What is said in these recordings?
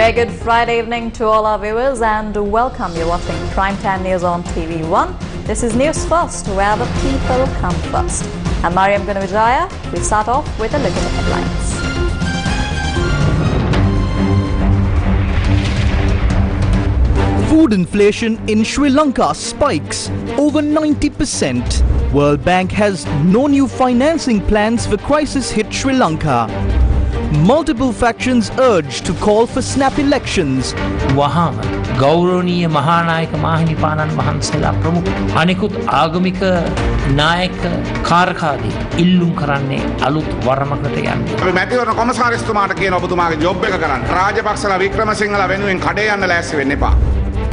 very good Friday evening to all our viewers and welcome. You're watching Primetime News on TV1. This is News First, where the people come first. I'm Mariam Gunavijaya. We start off with a look at the headlines. Food inflation in Sri Lanka spikes over 90%. World Bank has no new financing plans for crisis-hit Sri Lanka. Multiple factions urge to call for snap elections. වහාම ගෞරවනීය මහානායක මාහිමිපාණන් වහන්සේලා ප්‍රමුඛ අනිකුත් ආගමික නායක කාර්කාදී ඉල්ලුම් කරන්නේ අලුත් වරමකට යන්නේ. අපි මැතිවරණ කොමසාරිස්තුමාට කියන ඔබතුමාගේ ජොබ් එක කරන්න. රාජපක්ෂලා වික්‍රමසිංහලා වෙනුවෙන් කඩේ යන්න ලෑස්ති වෙන්න එපා.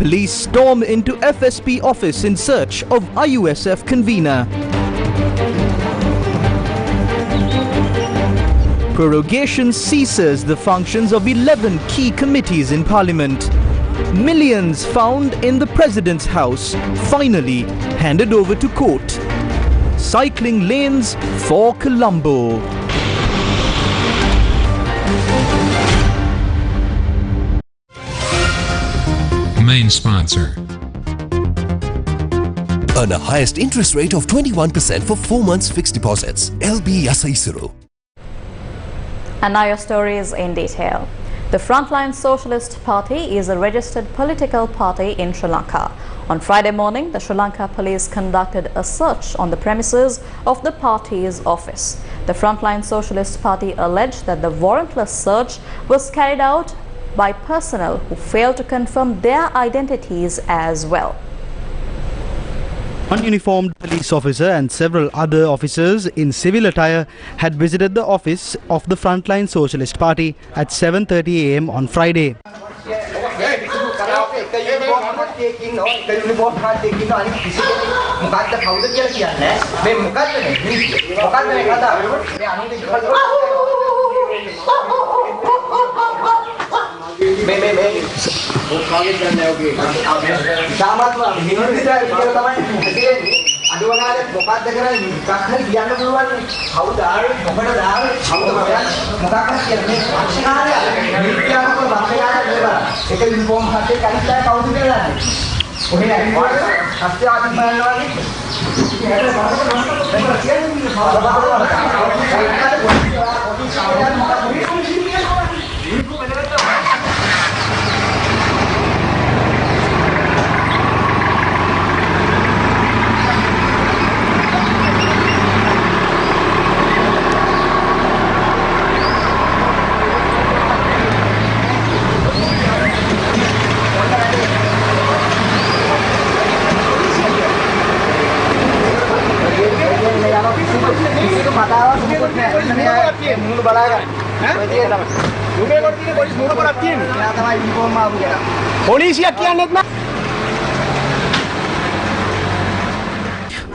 Police storm into FSP office in search of IUSF convener. Prorogation ceases the functions of 11 key committees in Parliament. Millions found in the President's house finally handed over to court. Cycling lanes for Colombo. Main sponsor. Earn a highest interest rate of 21% for 4 months fixed deposits. LB Yasaisuru. And now your stories in detail. The Frontline Socialist Party is a registered political party in Sri Lanka. On Friday morning, the Sri Lanka police conducted a search on the premises of the party's office. The Frontline Socialist Party alleged that the warrantless search was carried out by personnel who failed to confirm their identities as well. One uniformed police officer and several other officers in civil attire had visited the office of the Frontline Socialist Party at 7:30 a.m. on Friday.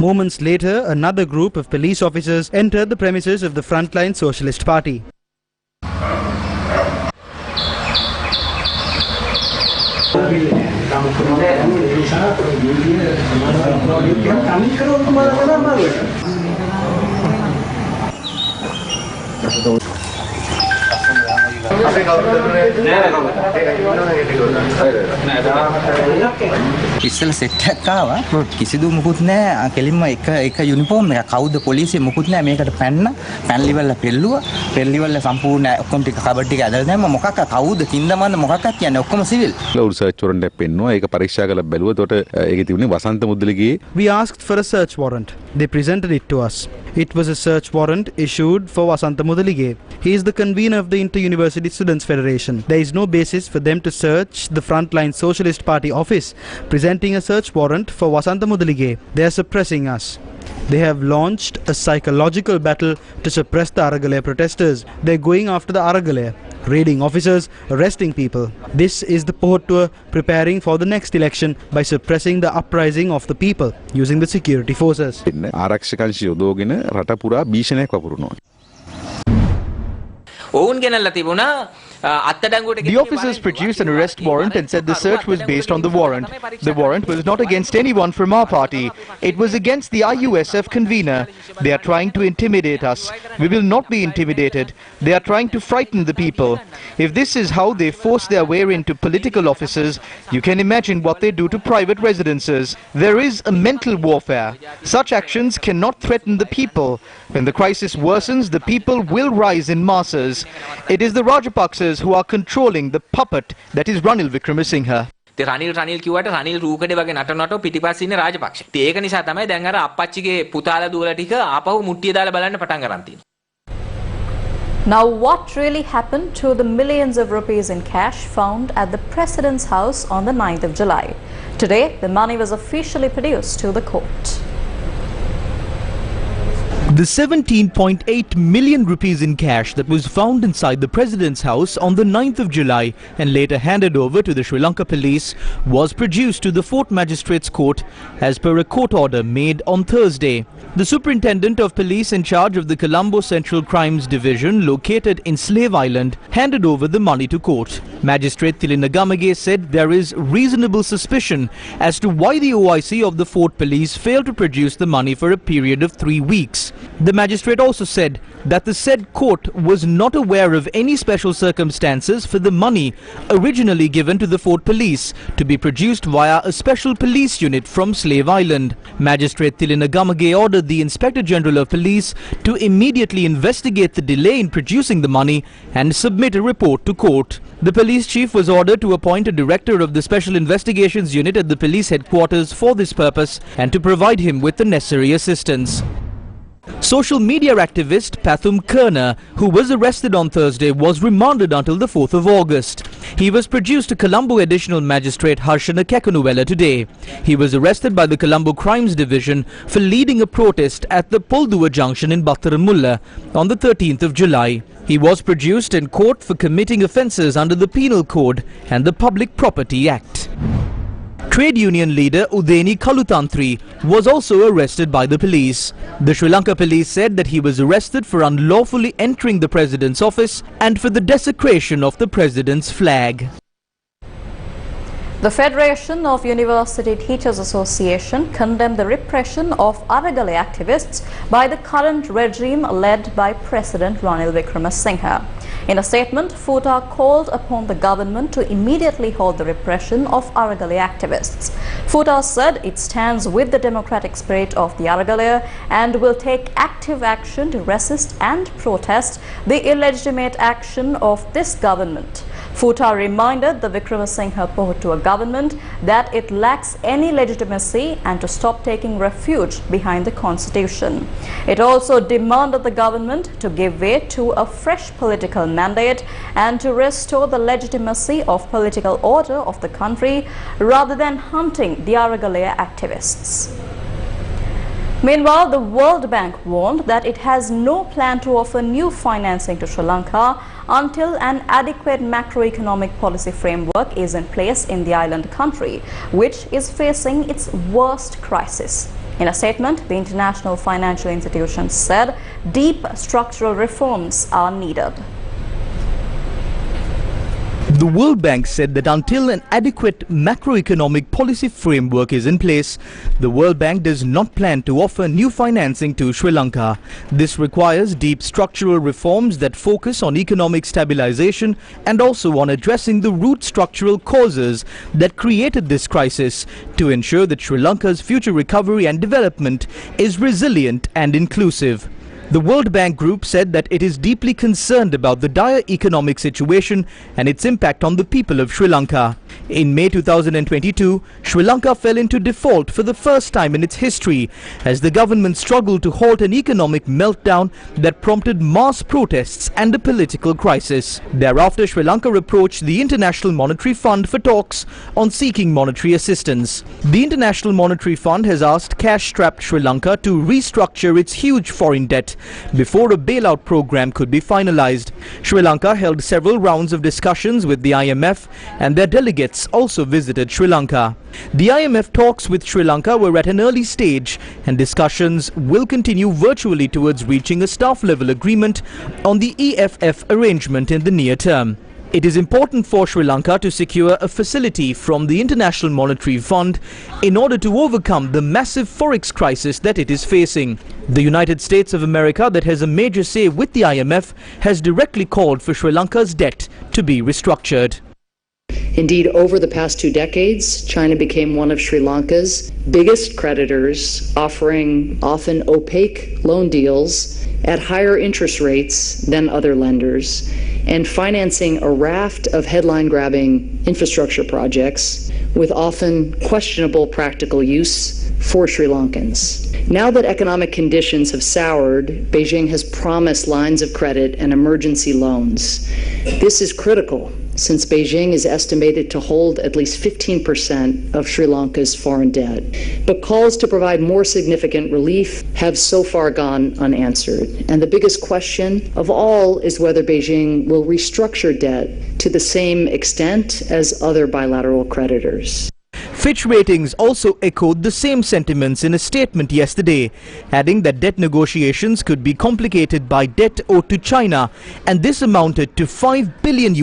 Moments later, another group of police officers entered the premises of the Frontline Socialist Party. ඉස්සෙල්ලා set එකක් ආවා කිසිදු මුකුත් නැහැ කෙලින්ම එක uniform එක කවුද පොලිසිය මුකුත් නැහැ මේකට පැනලිවල පෙරලිවල සම්පූර්ණ ඔක්කොම ටික කබඩ් ටික ඇදලා දැම්ම මොකක්ද කවුද කින්දමන්ද මොකක්ද කියන්නේ ඔක්කොම සිවිල් සර්ච් වොරන්ට් එකක් පෙන්නුවා ඒක පරීක්ෂා කරලා බැලුවා එතකොට ඒකේ තිබුණේ වසන්ත මුද්දලිගේ. We asked for a search warrant. They presented it to us. It was a search warrant issued for Vasantha Mudalige. He is the convener of the Inter-University Students' Federation. There is no basis for them to search the Frontline Socialist Party office, presenting a search warrant for Vasantha Mudalige. They are suppressing us. They have launched a psychological battle to suppress the Aragalaya protesters. They are going after the Aragalaya, raiding officers, arresting people. This is the port tour preparing for the next election by suppressing the uprising of the people using the security forces. ආරක්ෂකංශ යොදවගෙන රට පුරා භීෂණයක් වපුරනවා. ඔවුන් ගෙනල්ලා තිබුණා The officers produced an arrest warrant and said the search was based on the warrant. The warrant was not against anyone from our party. It was against the IUSF convener. They are trying to intimidate us. We will not be intimidated. They are trying to frighten the people. If this is how they force their way into political offices, you can imagine what they do to private residences. There is a mental warfare. Such actions cannot threaten the people. When the crisis worsens, the people will rise in masses. It is the Rajapaksas who are controlling the puppet that is Ranil Wickremesinghe. Ranil කිව්වට රනිල් රූකඩේ වගේ නටනට පිටිපස්සේ ඉන්නේ රාජපක්ෂ. ඒක නිසා තමයි දැන් අර අප්පච්චිගේ පුතාලා දුවලා ටික ආපහු මුට්ටිය දාලා බලන්න පටන් ගන්න තියෙන්නේ. Now, what really happened to the millions of rupees in cash found at the President's house on the 9th of July? Today, the money was officially produced to the court. The 17.8 million rupees in cash that was found inside the President's house on the 9th of July and later handed over to the Sri Lanka police was produced to the Fort Magistrates Court as per a court order made on Thursday. The Superintendent of Police in charge of the Colombo Central Crimes Division located in Slave Island handed over the money to court. Magistrate Thilinnagamage said there is reasonable suspicion as to why the OIC of the Fort Police failed to produce the money for a period of 3 weeks. The magistrate also said that the said court was not aware of any special circumstances for the money originally given to the Fort Police to be produced via a special police unit from Slave Island. Magistrate Thilinnagamage ordered the Inspector General of Police to immediately investigate the delay in producing the money and submit a report to court. The police chief was ordered to appoint a director of the Special Investigations Unit at the police headquarters for this purpose and to provide him with the necessary assistance. Social media activist Pathum Kerner, who was arrested on Thursday, was remanded until the 4th of August. He was produced to Colombo Additional Magistrate Harshana Kekanuwela today. He was arrested by the Colombo Crimes Division for leading a protest at the Polduwa Junction in Battaramulla on the 13th of July. He was produced in court for committing offences under the Penal Code and the Public Property Act. Trade union leader Udeni Kalutantri was also arrested by the police. The Sri Lanka police said that he was arrested for unlawfully entering the president's office and for the desecration of the president's flag. The Federation of University Teachers Association condemned the repression of Aragali activists by the current regime led by President Ranil Wickremesinghe. In a statement, FUTA called upon the government to immediately halt the repression of Aragali activists. FUTA said it stands with the democratic spirit of the Aragali and will take active action to resist and protest the illegitimate action of this government. FUTA reminded the Wickremesinghe Pohutua government that it lacks any legitimacy and to stop taking refuge behind the constitution. It also demanded the government to give way to a fresh political mandate and to restore the legitimacy of political order of the country rather than hunting the Aragali activists. Meanwhile, the World Bank warned that it has no plan to offer new financing to Sri Lanka until an adequate macroeconomic policy framework is in place in the island country, which is facing its worst crisis. In a statement, the international financial institution said deep structural reforms are needed. The World Bank said that until an adequate macroeconomic policy framework is in place, the World Bank does not plan to offer new financing to Sri Lanka. This requires deep structural reforms that focus on economic stabilization and also on addressing the root structural causes that created this crisis to ensure that Sri Lanka's future recovery and development is resilient and inclusive. The World Bank Group said that it is deeply concerned about the dire economic situation and its impact on the people of Sri Lanka. In May 2022, Sri Lanka fell into default for the first time in its history as the government struggled to halt an economic meltdown that prompted mass protests and a political crisis. Thereafter, Sri Lanka approached the International Monetary Fund for talks on seeking monetary assistance. The International Monetary Fund has asked cash-strapped Sri Lanka to restructure its huge foreign debt before a bailout program could be finalized. Sri Lanka held several rounds of discussions with the IMF and their delegates also visited Sri Lanka. The IMF talks with Sri Lanka were at an early stage and discussions will continue virtually towards reaching a staff-level agreement on the EFF arrangement in the near term. It is important for Sri Lanka to secure a facility from the International Monetary Fund in order to overcome the massive forex crisis that it is facing. The United States of America, that has a major say with the IMF, has directly called for Sri Lanka's debt to be restructured. Indeed, over the past 2 decades, China became one of Sri Lanka's biggest creditors, offering often opaque loan deals at higher interest rates than other lenders, and financing a raft of headline-grabbing infrastructure projects with often questionable practical use for Sri Lankans. Now that economic conditions have soured, Beijing has promised lines of credit and emergency loans. This is critical, since Beijing is estimated to hold at least 15% of Sri Lanka's foreign debt. But calls to provide more significant relief have so far gone unanswered. And the biggest question of all is whether Beijing will restructure debt to the same extent as other bilateral creditors. Fitch Ratings also echoed the same sentiments in a statement yesterday, adding that debt negotiations could be complicated by debt owed to China, and this amounted to $5 billion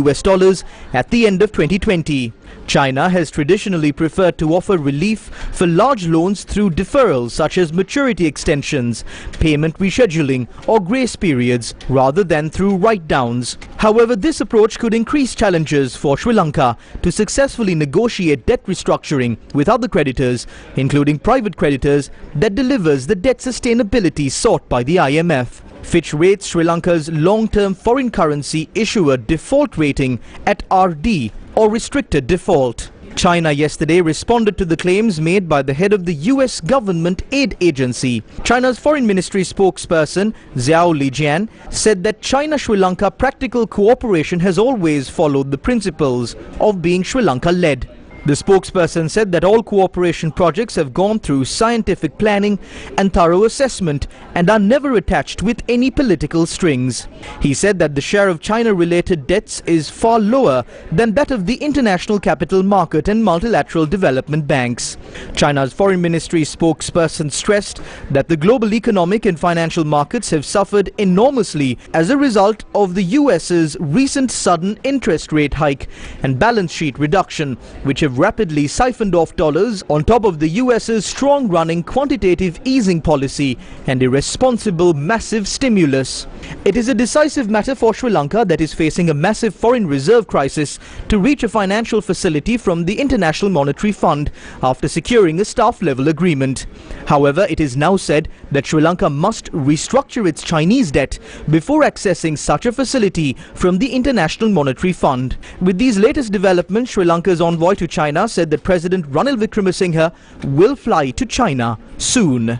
at the end of 2020. China has traditionally preferred to offer relief for large loans through deferrals such as maturity extensions, payment rescheduling or grace periods rather than through write-downs. However, this approach could increase challenges for Sri Lanka to successfully negotiate debt restructuring with other creditors, including private creditors, that delivers the debt sustainability sought by the IMF. Fitch rates Sri Lanka's long-term foreign currency issuer default rating at RD, or restricted default. China yesterday responded to the claims made by the head of the US government aid agency. China's foreign ministry spokesperson Zhao Lijian said that China-Sri Lanka practical cooperation has always followed the principles of being Sri Lanka-led. The spokesperson said that all cooperation projects have gone through scientific planning and thorough assessment and are never attached with any political strings. He said that the share of China-related debts is far lower than that of the international capital market and multilateral development banks. China's foreign ministry spokesperson stressed that the global economic and financial markets have suffered enormously as a result of the US's recent sudden interest rate hike and balance sheet reduction, which have rapidly siphoned off dollars on top of the US's strong-running quantitative easing policy and irresponsible massive stimulus. It is a decisive matter for Sri Lanka, that is facing a massive foreign reserve crisis, to reach a financial facility from the International Monetary Fund after securing a staff-level agreement. However, it is now said that Sri Lanka must restructure its Chinese debt before accessing such a facility from the International Monetary Fund. With these latest developments, Sri Lanka's envoy to China said that President Ranil Wickremesinghe will fly to China soon.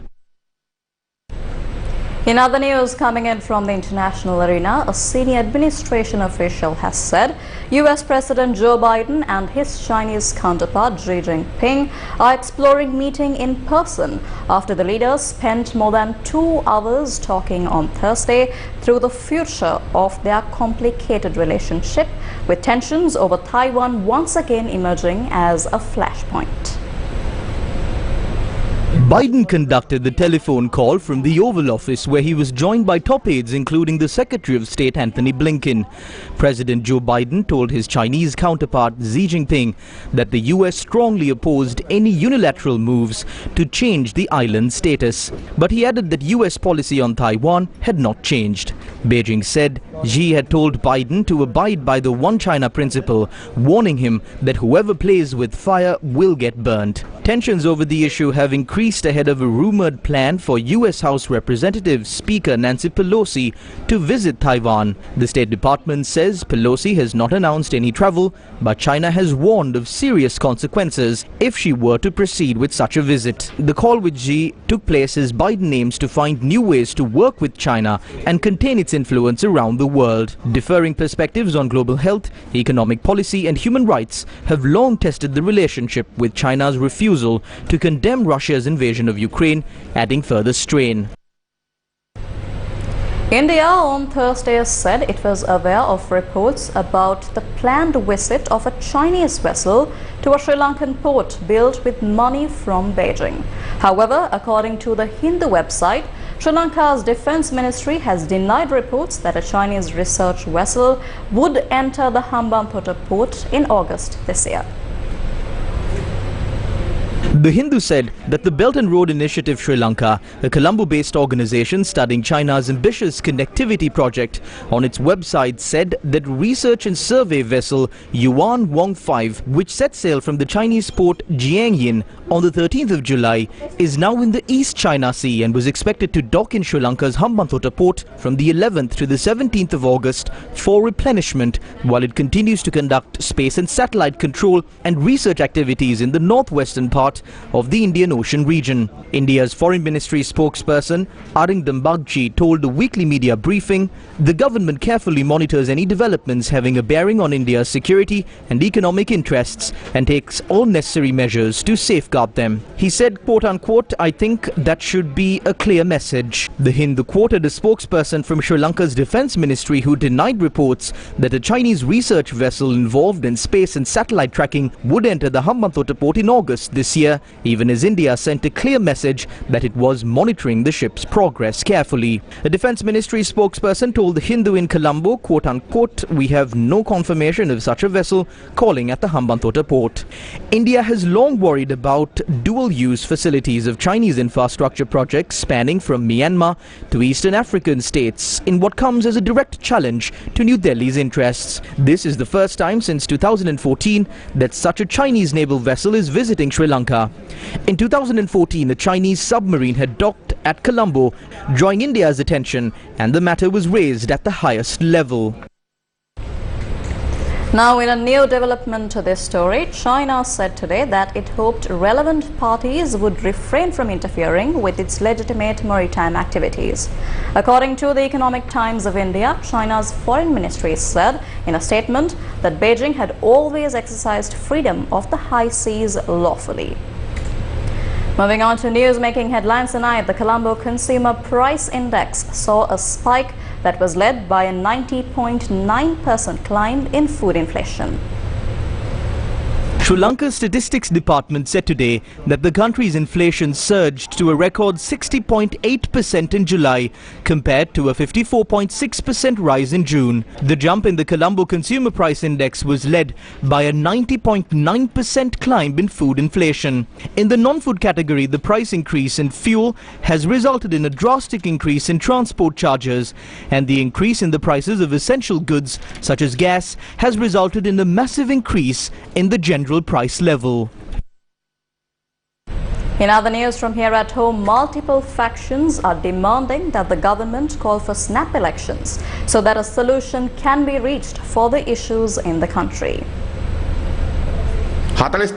In other news coming in from the international arena, a senior administration official has said US President Joe Biden and his Chinese counterpart Xi Jinping are exploring meeting in person after the leaders spent more than 2 hours talking on Thursday through the future of their complicated relationship, with tensions over Taiwan once again emerging as a flashpoint. Biden conducted the telephone call from the Oval Office, where he was joined by top aides including the Secretary of State Anthony Blinken. President Joe Biden told his Chinese counterpart Xi Jinping that the US strongly opposed any unilateral moves to change the island's status. But he added that US policy on Taiwan had not changed. Beijing said Xi had told Biden to abide by the One China principle, warning him that whoever plays with fire will get burnt. Tensions over the issue have increased ahead of a rumored plan for US House Representatives Speaker Nancy Pelosi to visit Taiwan. The State Department says Pelosi has not announced any travel, but China has warned of serious consequences if she were to proceed with such a visit. The call with Xi took place as Biden aims to find new ways to work with China and contain its influence around the world. Differing perspectives on global health, economic policy and human rights have long tested the relationship, with China's refusal to condemn Russia's invasion of Ukraine adding further strain. India on Thursday said it was aware of reports about the planned visit of a Chinese vessel to a Sri Lankan port built with money from Beijing. However, according to the Hindu website, Sri Lanka's Defence Ministry has denied reports that a Chinese research vessel would enter the Hambantota port in August this year. The Hindu said that the Belt and Road Initiative Sri Lanka, a Colombo-based organization studying China's ambitious connectivity project, on its website said that research and survey vessel Yuan Wong 5, which set sail from the Chinese port Jiangyin on the 13th of July, is now in the East China Sea and was expected to dock in Sri Lanka's Hambantota port from the 11th to the 17th of August for replenishment, while it continues to conduct space and satellite control and research activities in the northwestern part of the Indian Ocean region. India's Foreign Ministry spokesperson Arindam Bagchi told a weekly media briefing the government carefully monitors any developments having a bearing on India's security and economic interests and takes all necessary measures to safeguard them. He said, quote unquote, "I think that should be a clear message." The Hindu quoted a spokesperson from Sri Lanka's Defence Ministry who denied reports that a Chinese research vessel involved in space and satellite tracking would enter the Hambantota port in August this year, even as India sent a clear message that it was monitoring the ship's progress carefully. A Defence Ministry spokesperson told the Hindu in Colombo, quote unquote, "We have no confirmation of such a vessel calling at the Hambantota port." India has long worried about dual-use facilities of Chinese infrastructure projects spanning from Myanmar to Eastern African states in what comes as a direct challenge to New Delhi's interests. This is the first time since 2014 that such a Chinese naval vessel is visiting Sri Lanka. In 2014, a Chinese submarine had docked at Colombo, drawing India's attention, and the matter was raised at the highest level. Now, in a new development to this story, China said today that it hoped relevant parties would refrain from interfering with its legitimate maritime activities. According to the Economic Times of India, China's foreign ministry said in a statement that Beijing had always exercised freedom of the high seas lawfully. Moving on to news-making headlines tonight, the Colombo Consumer Price Index saw a spike that was led by a 90.9% climb in food inflation. Sri Lanka's Statistics Department said today that the country's inflation surged to a record 60.8% in July compared to a 54.6% rise in June. The jump in the Colombo Consumer Price Index was led by a 90.9% climb in food inflation. In the non-food category, the price increase in fuel has resulted in a drastic increase in transport charges, and the increase in the prices of essential goods such as gas has resulted in a massive increase in the general price level. In other news from here at home, multiple factions are demanding that the government call for snap elections so that a solution can be reached for the issues in the country. Farmers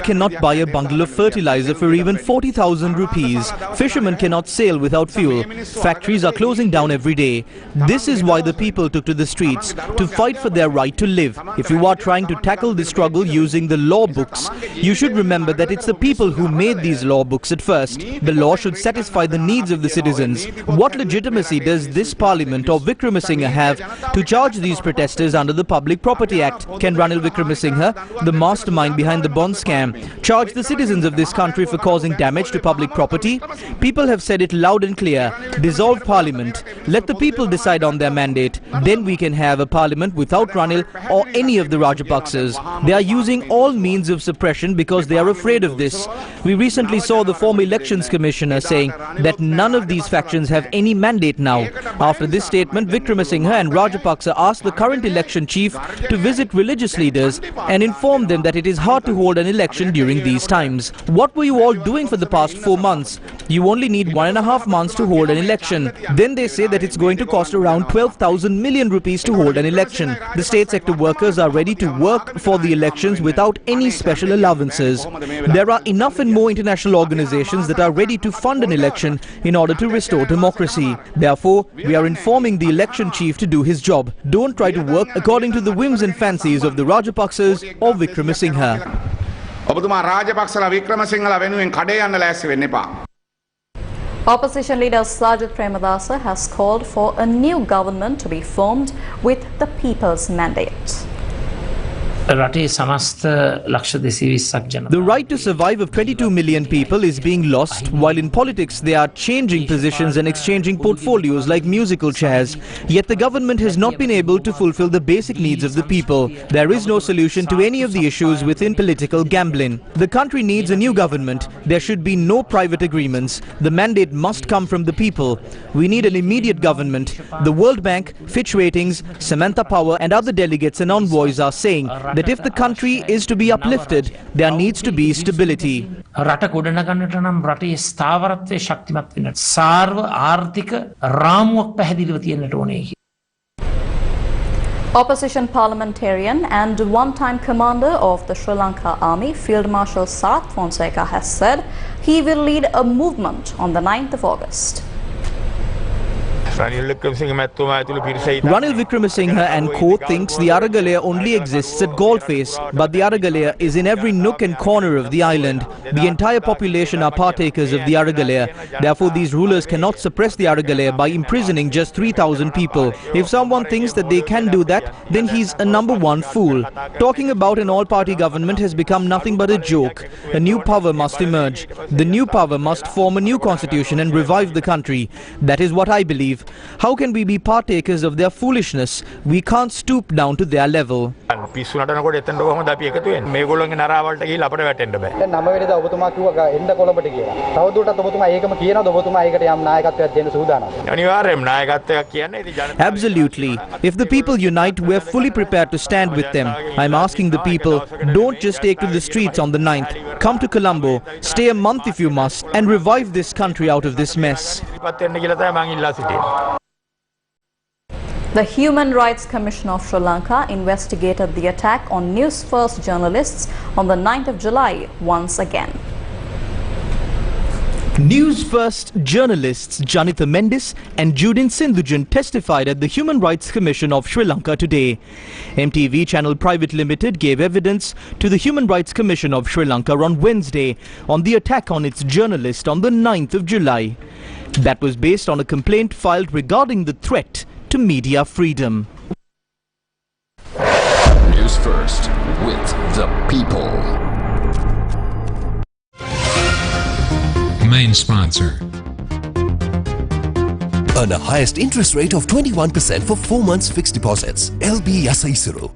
cannot buy a bundle of fertilizer for even 40,000 rupees. Fishermen cannot sail without fuel. Factories are closing down every day. This is why the people took to the streets, to fight for their right to live. If you are trying to tackle this struggle using the law books, you should remember that it's the people who made these law books at first. The law should satisfy the needs of the citizens. What legitimacy does this parliament or Wickramasinghe have to charge these protesters under the Public Property Act? Can Ranil Wickramasinghe, the mastermind behind the bond scam, charge the citizens of this country for causing damage to public property? People have said it loud and clear. Dissolve parliament. Let the people decide on their mandate. Then we can have a parliament without Ranil or any of the Rajapaksas. They are using all means of suppression because they are afraid of this. We recently saw the former elections commissioner saying that none of these factions have any mandate now. After this statement, Wickramasinghe and Rajapaksa asked the current election chief to visit religious leaders and inform them that it is hard to hold an election during these times. What were you all doing for the past 4 months? You only need 1.5 months to hold an election. Then they say that it's going to cost around 12,000 million rupees to hold an election. The state sector workers are ready to work for the elections without any special allowances. There are enough and more international organizations that are ready to fund an election in order to restore democracy. Therefore, we are informing the election chief to do his job. Don't try to work according to the whims and fancies of the Rajapaksas or Wickramasinghe. Opposition leader Sajid Premadasa has called for a new government to be formed with the people's mandate. The right to survive of 22 million people is being lost, while in politics they are changing positions and exchanging portfolios like musical chairs. Yet the government has not been able to fulfill the basic needs of the people. There is no solution to any of the issues within political gambling. The country needs a new government. There should be no private agreements. The mandate must come from the people. We need an immediate government. The World Bank, Fitch Ratings, Samantha Power and other delegates and envoys are saying that if the country is to be uplifted, there needs to be stability. Opposition parliamentarian and one-time commander of the Sri Lanka Army, Field Marshal Sarath Fonseca, has said he will lead a movement on the 9th of August. Ranil Wickremesinghe and co thinks the Aragalaya only exists at Galface, but the Aragalaya is in every nook and corner of the island. The entire population are partakers of the Aragalaya. Therefore, these rulers cannot suppress the Aragalaya by imprisoning just 3,000 people. If someone thinks that they can do that, then he's a number one fool. Talking about an all-party government has become nothing but a joke. A new power must emerge. The new power must form a new constitution and revive the country. That is what I believe. How can we be partakers of their foolishness? We can't stoop down to their level. Absolutely. If the people unite, we're fully prepared to stand with them. I'm asking the people, don't just take to the streets on the 9th. Come to Colombo, stay a month if you must, and revive this country out of this mess. The Human Rights Commission of Sri Lanka investigated the attack on Newsfirst journalists on the 9th of July once again. Newsfirst journalists Janitha Mendis and Judin Sindhujan testified at the Human Rights Commission of Sri Lanka today. MTV Channel Private Limited gave evidence to the Human Rights Commission of Sri Lanka on Wednesday on the attack on its journalist on the 9th of July. That was based on a complaint filed regarding the threat to media freedom. News First with the people. Main sponsor. Earn a highest interest rate of 21% for 4 months fixed deposits. LB Yasaisuru.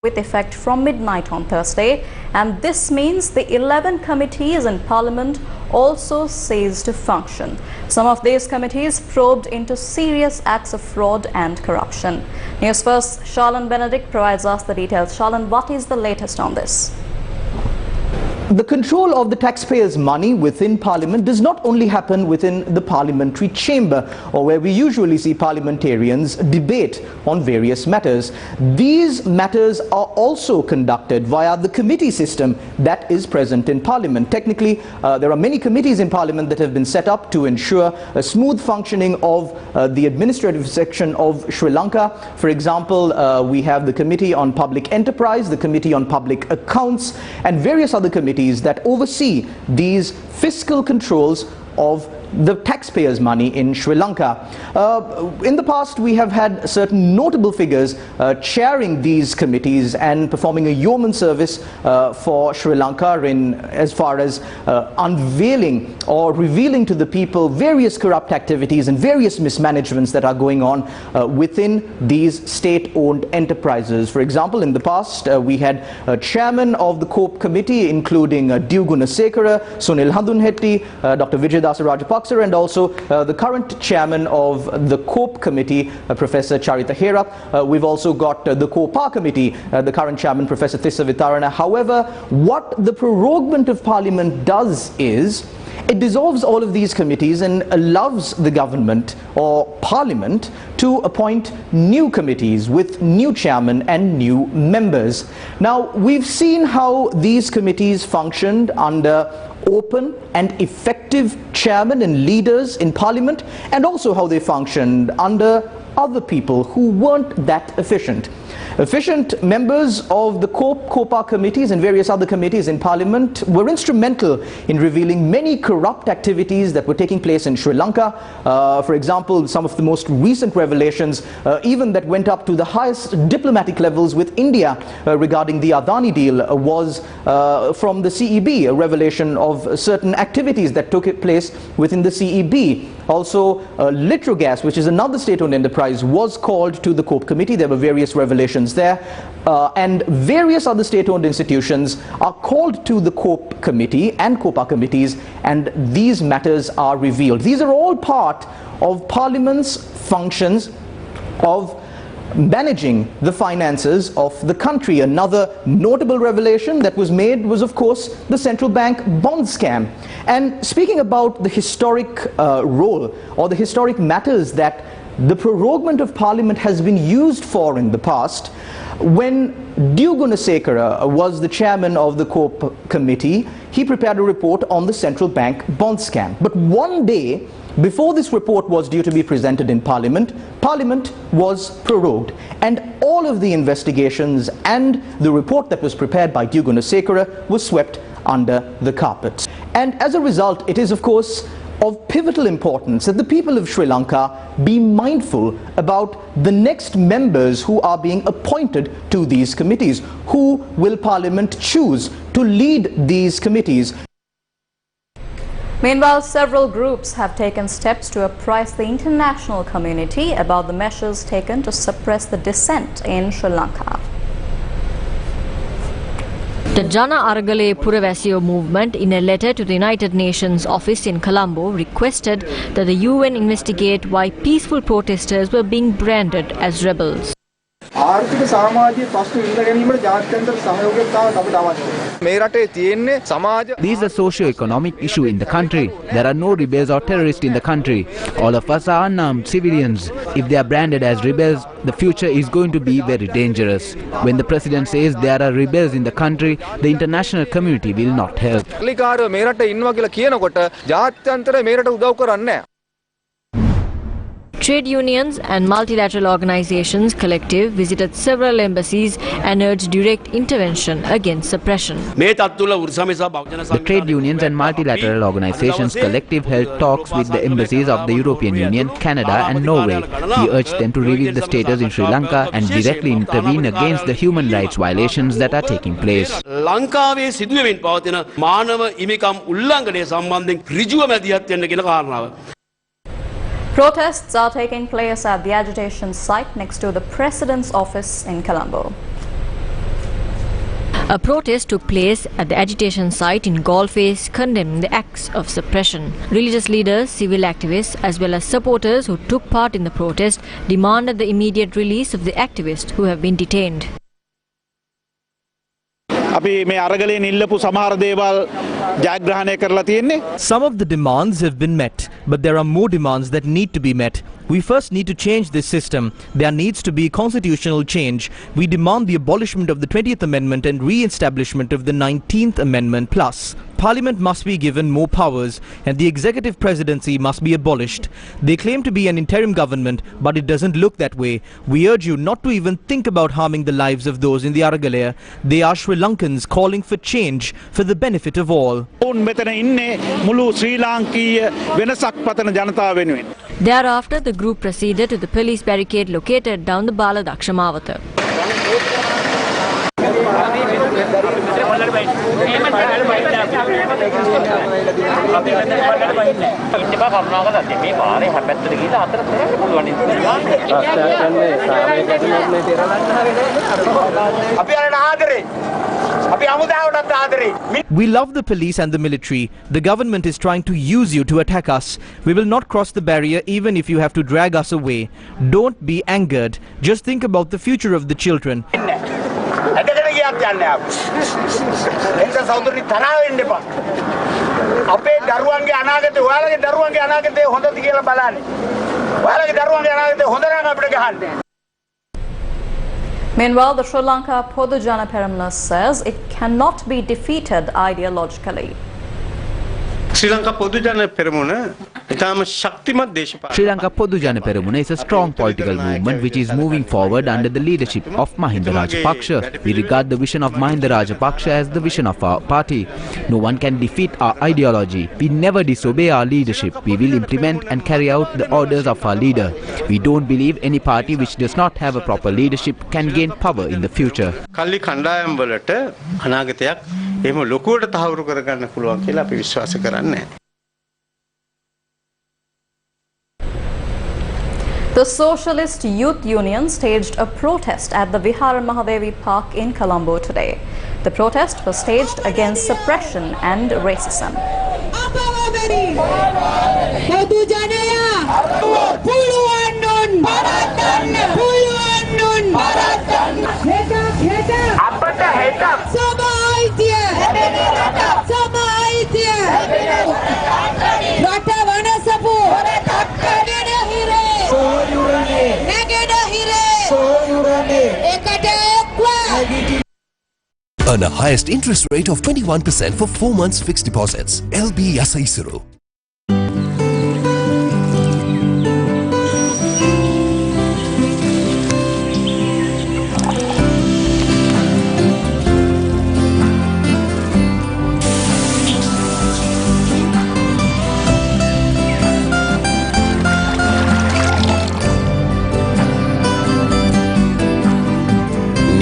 With effect from midnight on Thursday, and this means the 11 committees in Parliament also ceased to function. Some of these committees probed into serious acts of fraud and corruption. Newsfirst Ceylon Benedict provides us the details. Ceylon, what is the latest on this? The control of the taxpayers' money within Parliament does not only happen within the parliamentary chamber, or where we usually see parliamentarians debate on various matters. These matters are also conducted via the committee system that is present in Parliament. Technically, there are many committees in Parliament that have been set up to ensure a smooth functioning of the administrative section of Sri Lanka. For example, we have the Committee on Public Enterprise, the Committee on Public Accounts, and various other committees that oversee these fiscal controls of the taxpayers' money in Sri Lanka. In the past, we have had certain notable figures chairing these committees and performing a yeoman service for Sri Lanka in as far as unveiling or revealing to the people various corrupt activities and various mismanagements that are going on within these state-owned enterprises. For example, in the past, we had chairman of the COPE committee, including Diuguna Sekara, Sunil Handunhetti, Dr. Vijayadasa Rajapaksa, and also the current chairman of the COPE committee, Professor Charita Herath. We've also got the COPA committee, the current chairman, Professor Thissa Vitarana. However, what the proroguement of Parliament does is it dissolves all of these committees and allows the government or Parliament to appoint new committees with new chairmen and new members. Now, we've seen how these committees functioned under open and effective chairmen and leaders in Parliament, and also how they functioned under other people who weren't that efficient. Efficient members of the COPA committees and various other committees in Parliament were instrumental in revealing many corrupt activities that were taking place in Sri Lanka. For example, some of the most recent revelations, even that went up to the highest diplomatic levels with India regarding the Adani deal, was from the CEB, a revelation of certain activities that took place within the CEB. Also, Litrogas, which is another state-owned enterprise, was called to the COPE committee. There were various revelations there. And various other state-owned institutions are called to the COPE committee and COPA committees, and these matters are revealed. These are all part of Parliament's functions of managing the finances of the country. Another notable revelation that was made was, of course, the central bank bond scam. And speaking about the historic role or the historic matters that the proroguement of Parliament has been used for in the past, when Gunasekara was the chairman of the COPE committee, he prepared a report on the central bank bond scam. But one day before this report was due to be presented in Parliament, Parliament was prorogued, and all of the investigations and the report that was prepared by Gunasekara was swept under the carpet. And as a result, it is of course of pivotal importance that the people of Sri Lanka be mindful about the next members who are being appointed to these committees. Who will Parliament choose to lead these committees? Meanwhile, several groups have taken steps to apprise the international community about the measures taken to suppress the dissent in Sri Lanka. The Jana Aragale Puravasiyo movement, in a letter to the United Nations office in Colombo, requested that the UN investigate why peaceful protesters were being branded as rebels. These are socio-economic issue in the country. There are no rebels or terrorists in the country. All of us are unarmed civilians. If they are branded as rebels, the future is going to be very dangerous. When the president says there are rebels in the country, the international community will not help. Trade unions and multilateral organizations collective visited several embassies and urged direct intervention against suppression. The trade unions and multilateral organizations collective held talks with the embassies of the European Union, Canada and Norway. We urged them to review the status in Sri Lanka and directly intervene against the human rights violations that are taking place. Protests are taking place at the agitation site next to the President's office in Colombo. A protest took place at the agitation site in Galface condemning the acts of suppression. Religious leaders, civil activists as well as supporters who took part in the protest demanded the immediate release of the activists who have been detained. Some of the demands have been met, but there are more demands that need to be met. We first need to change this system. There needs to be constitutional change. We demand the abolishment of the 20th Amendment and re-establishment of the 19th Amendment plus. Parliament must be given more powers and the executive presidency must be abolished. They claim to be an interim government, but it doesn't look that way. We urge you not to even think about harming the lives of those in the Aragalaya. They are Sri Lankans calling for change for the benefit of all. Thereafter, the group proceeded to the police barricade located down the Bala Dakshamavata. We love the police and the military. The government is trying to use you to attack us. We will not cross the barrier even if you have to drag us away. Don't be angered. Just think about the future of the children. Meanwhile, the Sri Lanka Podujana Peramna says it cannot be defeated ideologically. ශ්‍රී ලංකා පොදු ජන පෙරමුණ Sri Lanka Podujana Peramuna is a strong political movement which is moving forward under the leadership of Mahinda Rajapaksa. We regard the vision of Mahinda Rajapaksa as the vision of our party. No one can defeat our ideology. We never disobey our leadership. We will implement and carry out the orders of our leader. We don't believe any party which does not have a proper leadership can gain power in the future. The Socialist Youth Union staged a protest at the Vihara Mahadevi Park in Colombo today. The protest was staged against suppression and racism. Earn a highest interest rate of 21% for 4 months fixed deposits. LB Yasaisuru.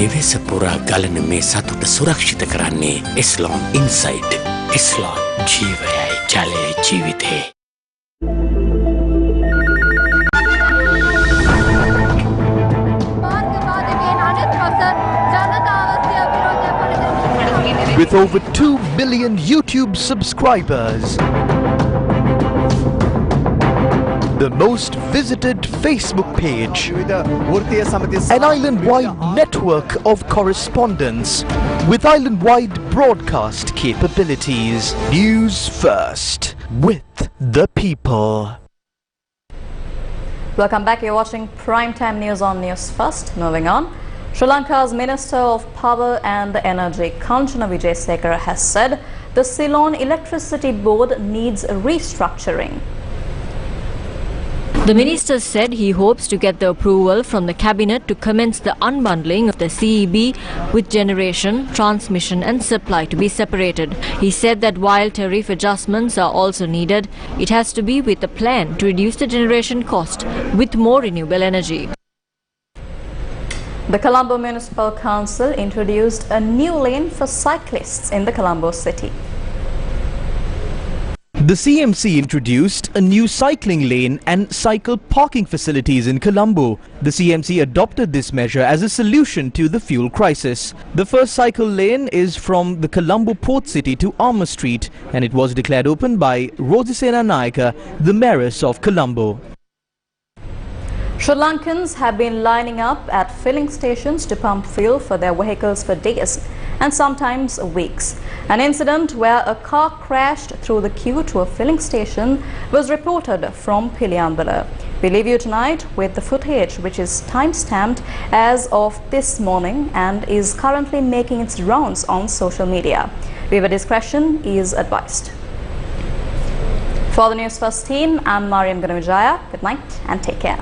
නිවෙස පුරා ගලන මේ සතුට සුරක්ෂිත කරන්නේ Ceylon Inside. Ceylon ජීවයයි ජලයේ ජීවිතේ. With over 2 billion YouTube subscribers, the most visited Facebook page, an island-wide network of correspondents with island-wide broadcast capabilities. News First, with the people. Welcome back. You're watching Primetime News on News First. Moving on. Sri Lanka's Minister of Power and Energy, Kanchana Wijesekara, has said the Ceylon Electricity Board needs restructuring. The minister said he hopes to get the approval from the cabinet to commence the unbundling of the CEB, with generation, transmission and supply to be separated. He said that while tariff adjustments are also needed, it has to be with a plan to reduce the generation cost with more renewable energy. The Colombo Municipal Council introduced a new lane for cyclists in the Colombo city. The CMC introduced a new cycling lane and cycle parking facilities in Colombo. The CMC adopted this measure as a solution to the fuel crisis. The first cycle lane is from the Colombo port city to Armour Street, and it was declared open by Rosisena Naika, the mayoress of Colombo. Sri Lankans have been lining up at filling stations to pump fuel for their vehicles for days and sometimes weeks. An incident where a car crashed through the queue to a filling station was reported from Piliambala. We leave you tonight with the footage, which is time-stamped as of this morning and is currently making its rounds on social media. Viewer discretion is advised. For the News First team, I'm Mariam Gunavijaya. Good night and take care.